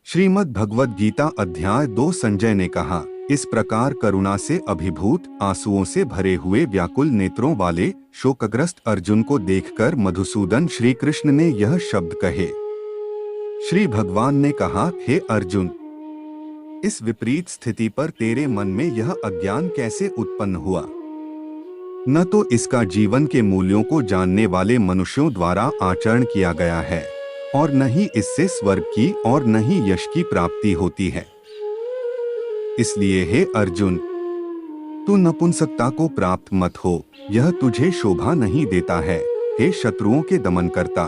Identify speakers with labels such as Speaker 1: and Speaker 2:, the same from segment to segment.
Speaker 1: श्रीमद् भगवद गीता अध्याय 2। संजय ने कहा, इस प्रकार करुणा से अभिभूत आंसुओं से भरे हुए व्याकुल नेत्रों वाले शोकग्रस्त अर्जुन को देखकर मधुसूदन श्री कृष्ण ने यह शब्द कहे। श्री भगवान ने कहा, हे अर्जुन, इस विपरीत स्थिति पर तेरे मन में यह अज्ञान कैसे उत्पन्न हुआ? न तो इसका जीवन के मूल्यों को जानने वाले मनुष्यों द्वारा आचरण किया गया है और न ही इससे स्वर्ग की और न ही यश की प्राप्ति होती है। इसलिए हे अर्जुन, तू नपुंसकता को प्राप्त मत हो, यह तुझे शोभा नहीं देता है। हे शत्रुओं के दमन करता,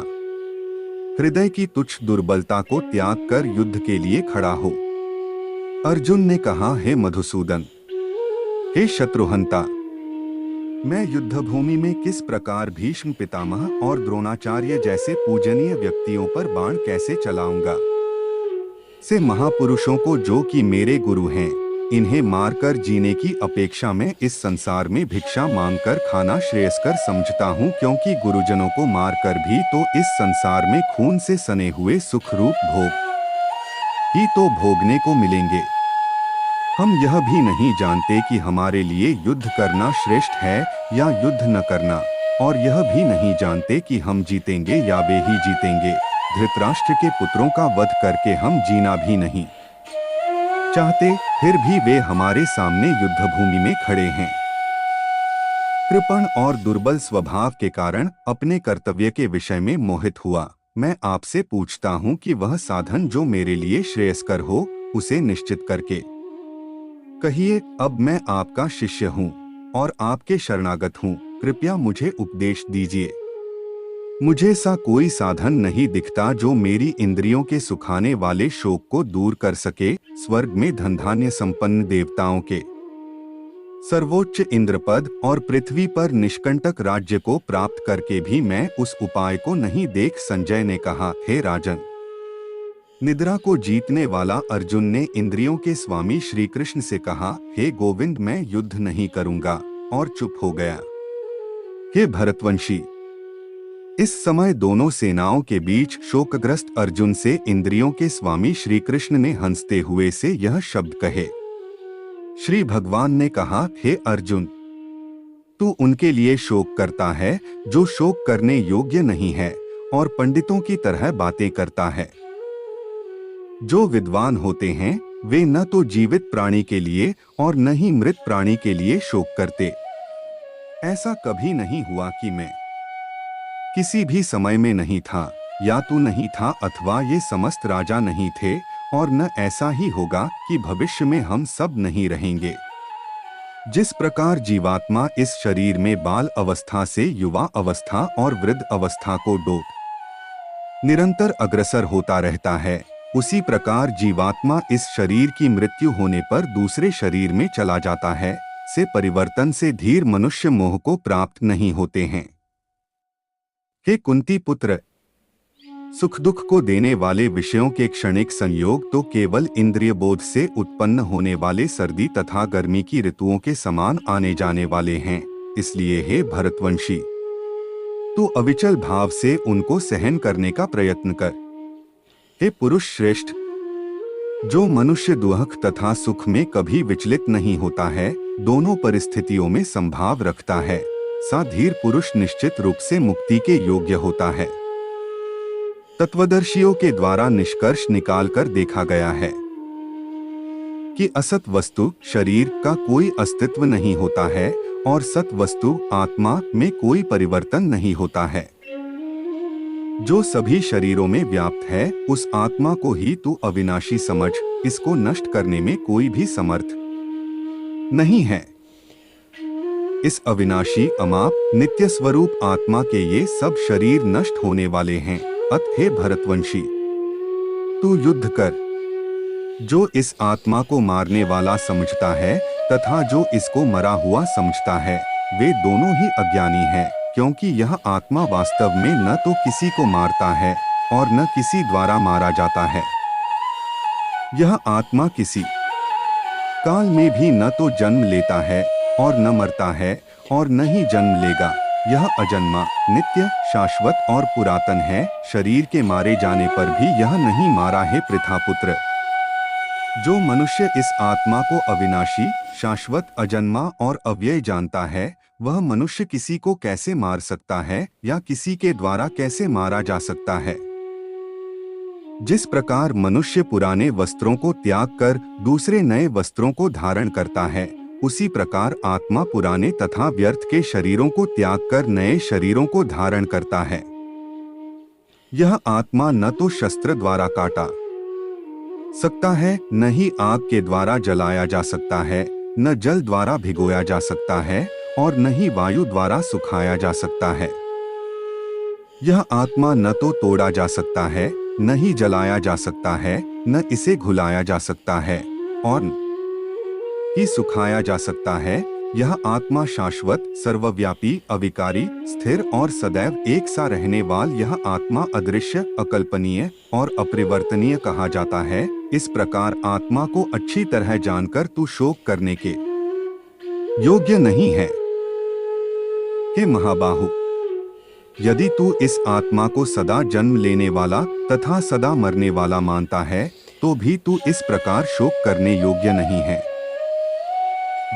Speaker 1: हृदय की तुच्छ दुर्बलता को त्याग कर युद्ध के लिए खड़ा हो। अर्जुन ने कहा, हे मधुसूदन, हे शत्रुहंता, मैं युद्धभूमि में किस प्रकार भीष्म पितामह और द्रोणाचार्य जैसे पूजनीय व्यक्तियों पर बाण कैसे चलाऊंगा? से महापुरुषों को जो कि मेरे गुरु हैं, इन्हें मारकर जीने की अपेक्षा में इस संसार में भिक्षा मांगकर खाना श्रेयस्कर समझता हूँ, क्योंकि गुरुजनों को मारकर भी तो इस संसार में खून से सने हुए सुख रूप भोग ही तो भोगने को मिलेंगे। हम यह भी नहीं जानते कि हमारे लिए युद्ध करना श्रेष्ठ है या युद्ध न करना, और यह भी नहीं जानते कि हम जीतेंगे या वे ही जीतेंगे। धृतराष्ट्र के पुत्रों का वध करके हम जीना भी नहीं चाहते, फिर भी वे हमारे सामने युद्धभूमि में खड़े हैं। कृपण और दुर्बल स्वभाव के कारण अपने कर्तव्य के विषय में मोहित हुआ मैं आपसे पूछता हूँ कि वह साधन जो मेरे लिए श्रेयस्कर हो, उसे निश्चित करके कहिए। अब मैं आपका शिष्य हूँ और आपके शरणागत हूँ, कृपया मुझे उपदेश दीजिए। मुझे सा कोई साधन नहीं दिखता जो मेरी इंद्रियों के सुखाने वाले शोक को दूर कर सके। स्वर्ग में धन धान्य संपन्न देवताओं के सर्वोच्च इंद्रपद और पृथ्वी पर निष्कंटक राज्य को प्राप्त करके भी मैं उस उपाय को नहीं देख। संजय ने कहा, हे राजन, निद्रा को जीतने वाला अर्जुन ने इंद्रियों के स्वामी श्री कृष्ण से कहा, हे गोविंद, मैं युद्ध नहीं करूंगा, और चुप हो गया। हे भरतवंशी, इस समय दोनों सेनाओं के बीच शोकग्रस्त अर्जुन से इंद्रियों के स्वामी श्री कृष्ण ने हंसते हुए से यह शब्द कहे। श्री भगवान ने कहा, हे अर्जुन, तू उनके लिए शोक करता है जो शोक करने योग्य नहीं है और पंडितों की तरह बातें करता है। जो विद्वान होते हैं वे न तो जीवित प्राणी के लिए और न ही मृत प्राणी के लिए शोक करते। ऐसा कभी नहीं हुआ कि मैं किसी भी समय में नहीं था, या तू नहीं था अथवा ये समस्त राजा नहीं थे, और न ऐसा ही होगा कि भविष्य में हम सब नहीं रहेंगे। जिस प्रकार जीवात्मा इस शरीर में बाल अवस्था से युवा अवस्था और वृद्ध अवस्था को डोक निरंतर अग्रसर होता रहता है, उसी प्रकार जीवात्मा इस शरीर की मृत्यु होने पर दूसरे शरीर में चला जाता है। से परिवर्तन से धीर मनुष्य मोह को प्राप्त नहीं होते हैं। हे कुंती पुत्र, सुख दुख को देने वाले विषयों के क्षणिक संयोग तो केवल इंद्रिय बोध से उत्पन्न होने वाले सर्दी तथा गर्मी की ऋतुओं के समान आने जाने वाले हैं। इसलिए हे भरतवंशी, तू अविचल भाव से उनको सहन करने का प्रयत्न कर। हे पुरुष श्रेष्ठ, जो मनुष्य दुख तथा सुख में कभी विचलित नहीं होता है, दोनों परिस्थितियों में संभाव रखता है, सा धीर पुरुष निश्चित रूप से मुक्ति के योग्य होता है। तत्वदर्शियों के द्वारा निष्कर्ष निकालकर देखा गया है कि असत वस्तु शरीर का कोई अस्तित्व नहीं होता है और सत वस्तु आत्मा में कोई परिवर्तन नहीं होता है। जो सभी शरीरों में व्याप्त है, उस आत्मा को ही तू अविनाशी समझ, इसको नष्ट करने में कोई भी समर्थ नहीं है। इस अविनाशी अमाप नित्य स्वरूप आत्मा के ये सब शरीर नष्ट होने वाले हैं। अत हे भरतवंशी, तू युद्ध कर। जो इस आत्मा को मारने वाला समझता है तथा जो इसको मरा हुआ समझता है, वे दोनों ही अज्ञानी हैं, क्योंकि यह आत्मा वास्तव में न तो किसी को मारता है और न किसी द्वारा मारा जाता है। यह आत्मा किसी काल में भी न तो जन्म लेता है और न मरता है और न ही जन्म लेगा। यह अजन्मा, नित्य, शाश्वत और पुरातन है। शरीर के मारे जाने पर भी यह नहीं मारा है। पृथापुत्र, जो मनुष्य इस आत्मा को अविनाशी, शाश्वत, अजन्मा और अव्यय जानता है, वह मनुष्य किसी को कैसे मार सकता है या किसी के द्वारा कैसे मारा जा सकता है। जिस प्रकार मनुष्य पुराने वस्त्रों को त्याग कर दूसरे नए वस्त्रों को धारण करता है, उसी प्रकार आत्मा पुराने तथा व्यर्थ के शरीरों को त्याग कर नए शरीरों को धारण करता है। यह आत्मा न तो शस्त्र द्वारा काटा सकता है, न ही आग के द्वारा जलाया जा सकता है, न जल द्वारा भिगोया जा सकता है और न ही वायु द्वारा सुखाया जा सकता है। यह आत्मा न तो तोड़ा जा सकता है, न ही जलाया जा सकता है, न इसे घुलाया जा सकता है और न ही सुखाया जा सकता है। यह आत्मा शाश्वत, सर्वव्यापी, अविकारी, स्थिर और सदैव एक सा रहने वाला यह आत्मा अदृश्य, अकल्पनीय और अपरिवर्तनीय कहा जाता है। इस प्रकार आत्मा को अच्छी तरह जानकर तू शोक करने के योग्य नहीं है। हे महाबाहु, यदि तू इस आत्मा को सदा जन्म लेने वाला तथा सदा मरने वाला मानता है, तो भी तू इस प्रकार शोक करने योग्य नहीं है।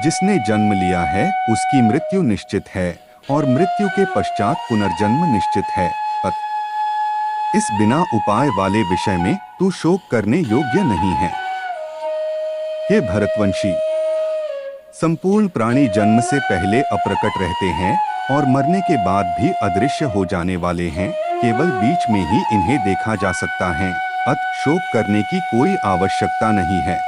Speaker 1: जिसने जन्म लिया है उसकी मृत्यु निश्चित है और मृत्यु के पश्चात पुनर्जन्म निश्चित है। इस बिना उपाय वाले विषय में तू शोक करने योग्य नहीं है। हे भरतवंशी, संपूर्ण प्राणी जन्म से पहले अप्रकट रहते हैं और मरने के बाद भी अदृश्य हो जाने वाले हैं। केवल बीच में ही इन्हें देखा जा सकता है। अतः शोक करने की कोई आवश्यकता नहीं है।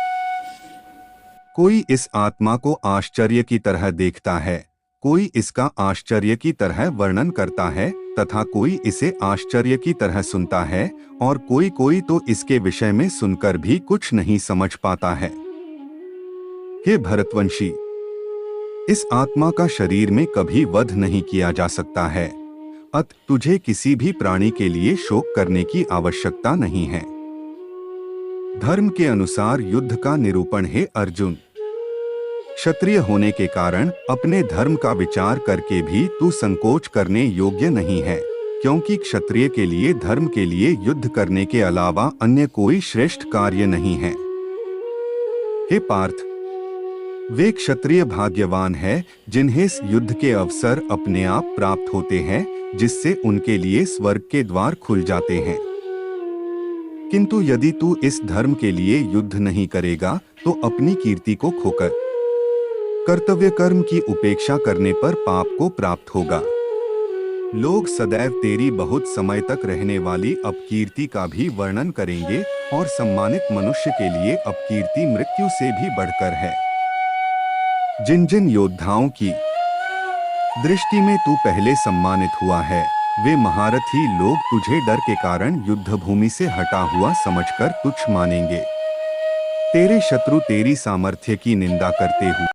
Speaker 1: कोई इस आत्मा को आश्चर्य की तरह देखता है, कोई इसका आश्चर्य की तरह वर्णन करता है तथा कोई इसे आश्चर्य की तरह सुनता है और कोई तो इसके विषय में सुनकर भी कुछ नहीं समझ पाता है। हे भरतवंशी, इस आत्मा का शरीर में कभी वध नहीं किया जा सकता है। अतः तुझे किसी भी प्राणी के लिए शोक करने की आवश्यकता नहीं है। धर्म के अनुसार युद्ध का निरूपण है अर्जुन। क्षत्रिय होने के कारण अपने धर्म का विचार करके भी तू संकोच करने योग्य नहीं है, क्योंकि क्षत्रिय के लिए धर्म के लिए युद्ध करने के अलावा अन्य कोई श्रेष्ठ कार्य नहीं है। हे पार्थ, वे क्षत्रिय भाग्यवान है जिन्हें इस युद्ध के अवसर अपने आप प्राप्त होते हैं, जिससे उनके लिए स्वर्ग के द्वार खुल जाते हैं। किंतु यदि तू इस धर्म के लिए युद्ध नहीं करेगा तो अपनी कीर्ति को खोकर कर्तव्य कर्म की उपेक्षा करने पर पाप को प्राप्त होगा। लोग सदैव तेरी बहुत समय तक रहने वाली अपकीर्ति का भी वर्णन करेंगे और सम्मानित मनुष्य के लिए अपकीर्ति मृत्यु से भी बढ़कर है। जिन जिन योद्धाओं की दृष्टि में तू पहले सम्मानित हुआ है, वे महारथी लोग तुझे डर के कारण युद्ध भूमि से हटा हुआ समझकर तुच्छ मानेंगे। तेरे शत्रु तेरी सामर्थ्य की निंदा करते हुए